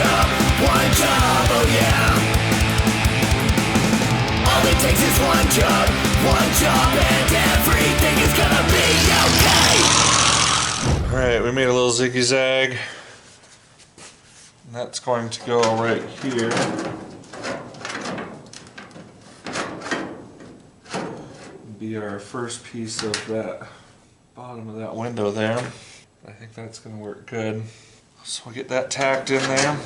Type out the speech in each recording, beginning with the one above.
oh yeah. All it takes is one job, and everything is gonna be okay. Alright, we made a little ziggy zag. And that's going to go right here. Be our first piece of that bottom of that window there. I think that's going to work good. So we'll get that tacked in there.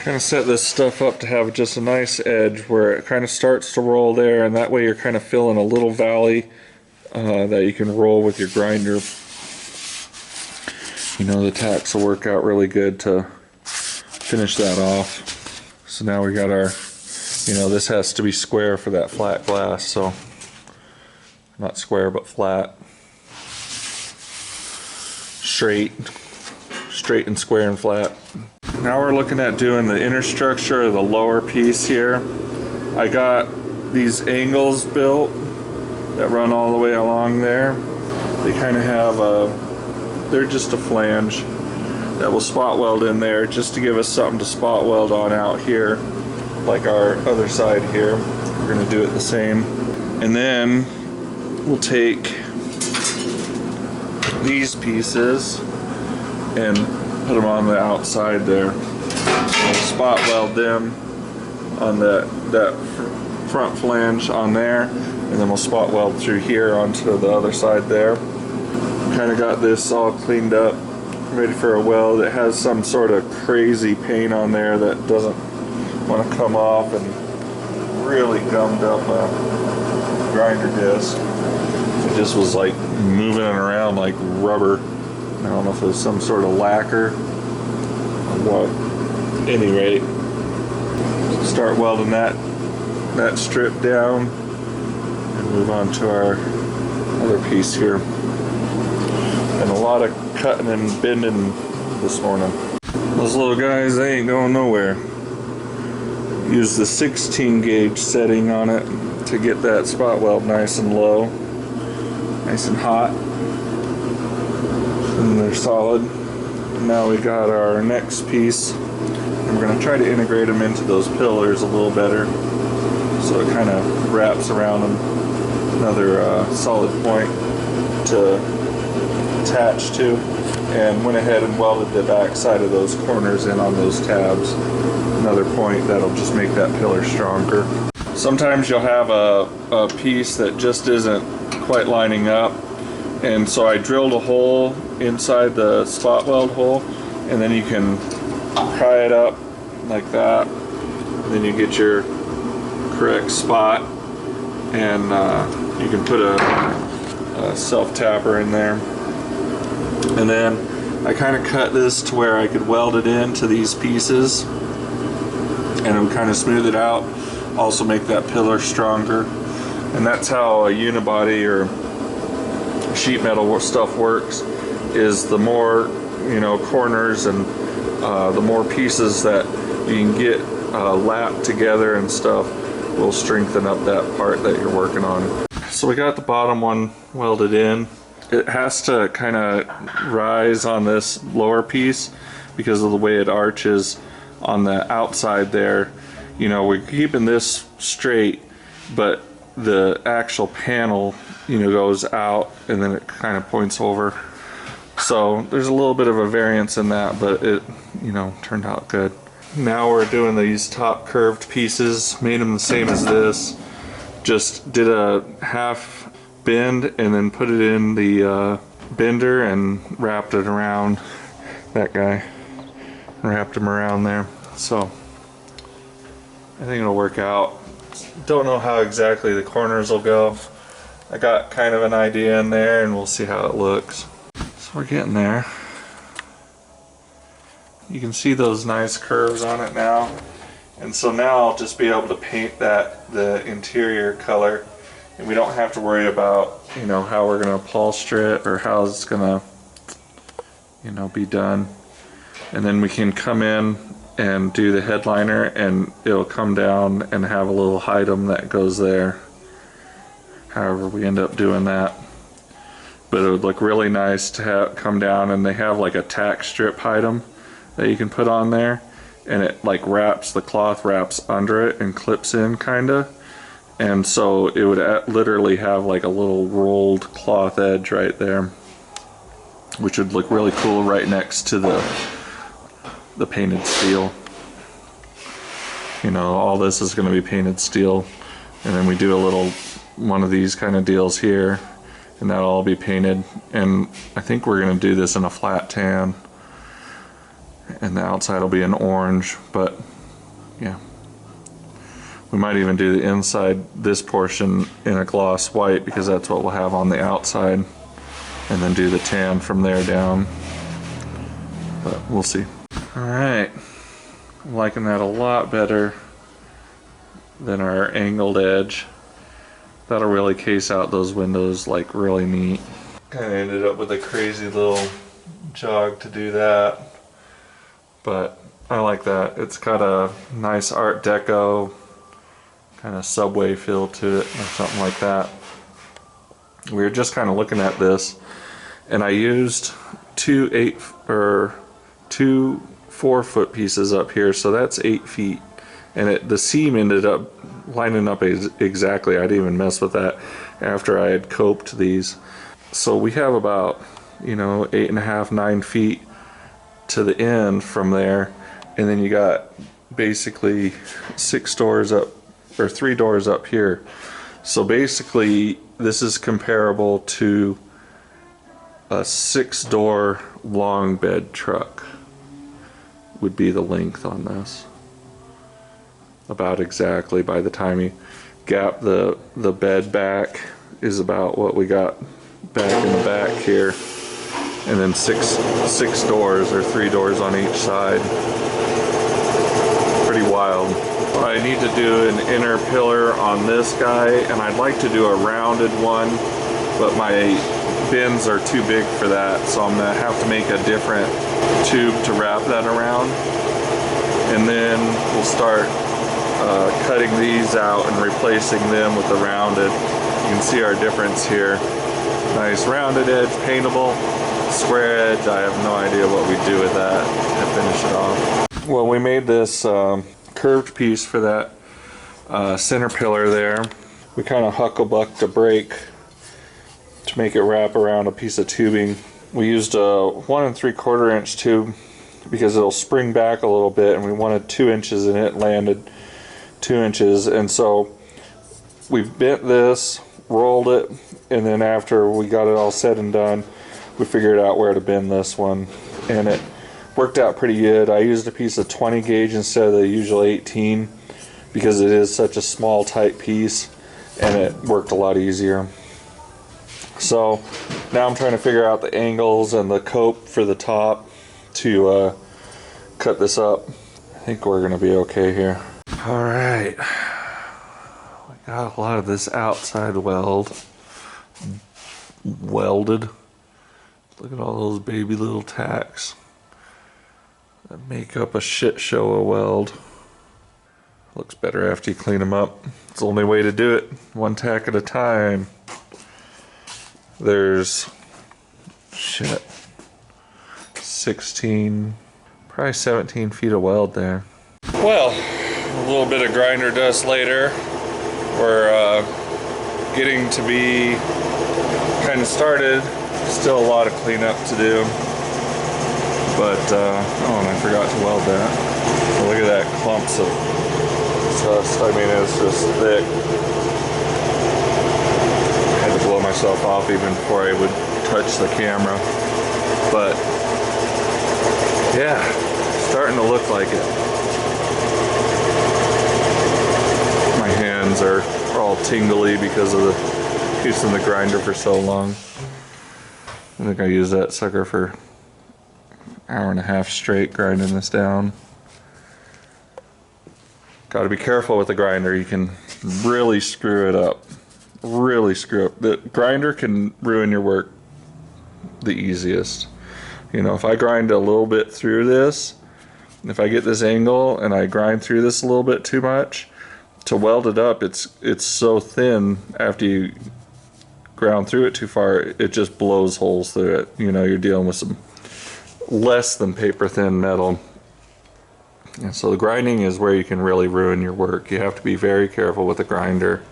Kind of set this stuff up to have just a nice edge where it kind of starts to roll there, and that way you're kind of filling a little valley that you can roll with your grinder. You know, the tacks will work out really good to finish that off. So now we got our, you know, this has to be square for that flat glass, so not square but flat. Straight and square and flat. Now we're looking at doing the inner structure of the lower piece here. I got these angles built that run all the way along there. They kind of have they're just a flange that will spot weld in there just to give us something to spot weld on out here, like our other side here. We're going to do it the same. And then we'll take these pieces and put them on the outside there. We'll spot weld them on that front flange on there, and then we'll spot weld through here onto the other side there. Kind of got this all cleaned up, ready for a weld. It has some sort of crazy paint on there that doesn't want to come off, and really gummed up a grinder disc. It just was like moving it around like rubber. I don't know if it was some sort of lacquer or what. At any rate, start welding that strip down and move on to our other piece here. And a lot of cutting and bending this morning. Those little guys, they ain't going nowhere. Use the 16 gauge setting on it to get that spot weld nice and low, nice and hot. And they're solid. Now we got our next piece, and we're going to try to integrate them into those pillars a little better so it kind of wraps around them. Another solid point to attach to, and went ahead and welded the back side of those corners in on those tabs. Another point that'll just make that pillar stronger. Sometimes you'll have a piece that just isn't quite lining up, and so I drilled a hole inside the spot weld hole, and then you can pry it up like that, and then you get your correct spot, and you can put a self tapper in there. And then I kind of cut this to where I could weld it into these pieces, and it would kind of smooth it out, also make that pillar stronger. And that's how a unibody or sheet metal stuff works, is the more, you know, corners and the more pieces that you can get lapped together and stuff will strengthen up that part that you're working on. So we got the bottom one welded in. It has to kind of rise on this lower piece because of the way it arches on the outside there. You know, we're keeping this straight, but the actual panel, you know, goes out and then it kind of points over. So there's a little bit of a variance in that, but it, you know, turned out good. Now we're doing these top curved pieces, made them the same as this. Just did a half bend and then put it in the bender and wrapped it around that guy. Wrapped him around there. So I think it'll work out. Don't know how exactly the corners will go. I got kind of an idea in there, and we'll see how it looks. So we're getting there. You can see those nice curves on it now. And so now I'll just be able to paint that the interior color And we don't have to worry about, you know, how we're going to upholster it or how it's going to, you know, be done. And then we can come in and do the headliner, and it'll come down and have a little item that goes there. However we end up doing that. But it would look really nice to have come down, and they have like a tack strip item that you can put on there, and it like wraps, the cloth wraps under it and clips in kinda. And so it would literally have like a little rolled cloth edge right there, which would look really cool right next to the painted steel. You know, all this is going to be painted steel, and then we do a little one of these kind of deals here, and that'll all be painted. And I think we're going to do this in a flat tan, and the outside will be an orange. But yeah, we might even do the inside, this portion, in a gloss white, because that's what we'll have on the outside, and then do the tan from there down. But we'll see. Alright, I'm liking that a lot better than our angled edge. That'll really case out those windows like really neat. Kind of ended up with a crazy little jog to do that, but I like that. It's got a nice Art Deco kind of subway feel to it, or something like that. We were just kind of looking at this, and I used two 4-foot pieces up here, so that's 8 feet, and the seam ended up lining up exactly. I didn't even mess with that after I had coped these. So we have about, you know, 8.5, 9 feet to the end from there, and then you got basically 6 doors up, or 3 doors up here. So basically this is comparable to a 6-door long bed truck would be the length on this. About exactly. By the time you gap the bed back is about what we got back in the back here. And then six doors, or 3 doors on each side. Pretty wild. I need to do an inner pillar on this guy, and I'd like to do a rounded one, but my bins are too big for that, so I'm gonna have to make a different tube to wrap that around. And then we'll start cutting these out and replacing them with the rounded. You can see our difference here. Nice rounded edge, paintable. Square edge, I have no idea what we do with that to finish it off. Well, we made this curved piece for that center pillar there. We kind of hucklebucked a brake to make it wrap around a piece of tubing. We used a 1 3/4 inch tube because it'll spring back a little bit, and we wanted 2 inches, and it landed 2 inches. And so we bent this, rolled it, and then after we got it all said and done, we figured out where to bend this one, and it worked out pretty good. I used a piece of 20 gauge instead of the usual 18 because it is such a small tight piece, and it worked a lot easier. So now I'm trying to figure out the angles and the cope for the top to cut this up. I think we're gonna be okay here. All right, we got a lot of this outside welded. Look at all those baby little tacks that make up a shit show of weld. Looks better after you clean them up. It's the only way to do it, 1 tack at a time. There's 16, probably 17 feet of weld there. Well, a little bit of grinder dust later. We're getting to be kind of started. Still a lot of cleanup to do. But, oh, and I forgot to weld that. So look at that clumps of dust. I mean, it's just thick. I had to blow myself off even before I would touch the camera. But, yeah, starting to look like it. My hands are all tingly because of using the grinder for so long. I think I used that sucker for an hour and a half straight grinding this down. Got to be careful with the grinder. You can really screw it up really screw up. The grinder can ruin your work the easiest. You know, if I grind a little bit through this, if I get this angle and I grind through this a little bit too much, to weld it up, it's so thin after you ground through it too far, it just blows holes through it. You know, you're dealing with some less than paper thin metal. And so the grinding is where you can really ruin your work. You have to be very careful with the grinder.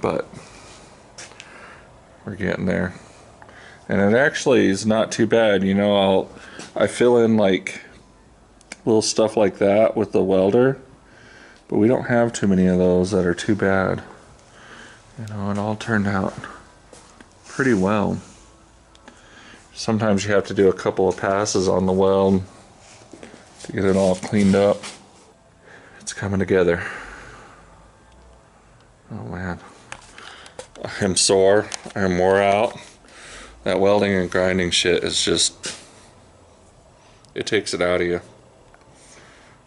But we're getting there. And it actually is not too bad. You know, I fill in like little stuff like that with the welder, but we don't have too many of those that are too bad. You know, it all turned out pretty well. Sometimes you have to do a couple of passes on the weld to get it all cleaned up. It's coming together. Oh man. I am sore. I am wore out. That welding and grinding shit is just, it takes it out of you.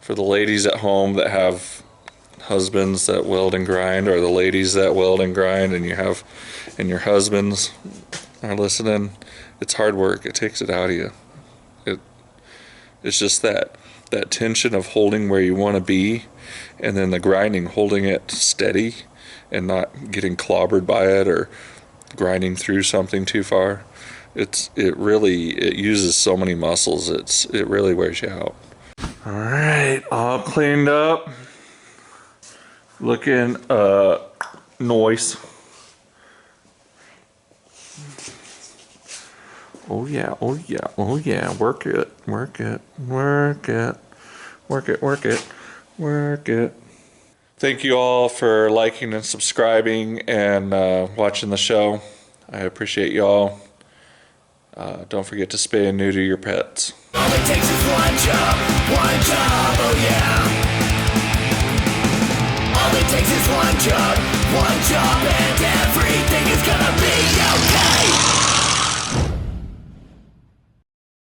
For the ladies at home that have husbands that weld and grind, or the ladies that weld and grind and your husbands are listening, it's hard work. It takes it out of you. It's just that tension of holding where you want to be, and then the grinding, holding it steady and not getting clobbered by it or grinding through something too far. It uses so many muscles. It really wears you out. All right, all cleaned up. Looking nice. Oh yeah, oh yeah, oh yeah. Work it, work it, work it, work it, work it, work it. Thank you all for liking and subscribing and watching the show. I appreciate y'all. Don't forget to spay and neuter your pets. All it takes is one job, oh yeah. All it takes is one job, and everything is gonna be okay.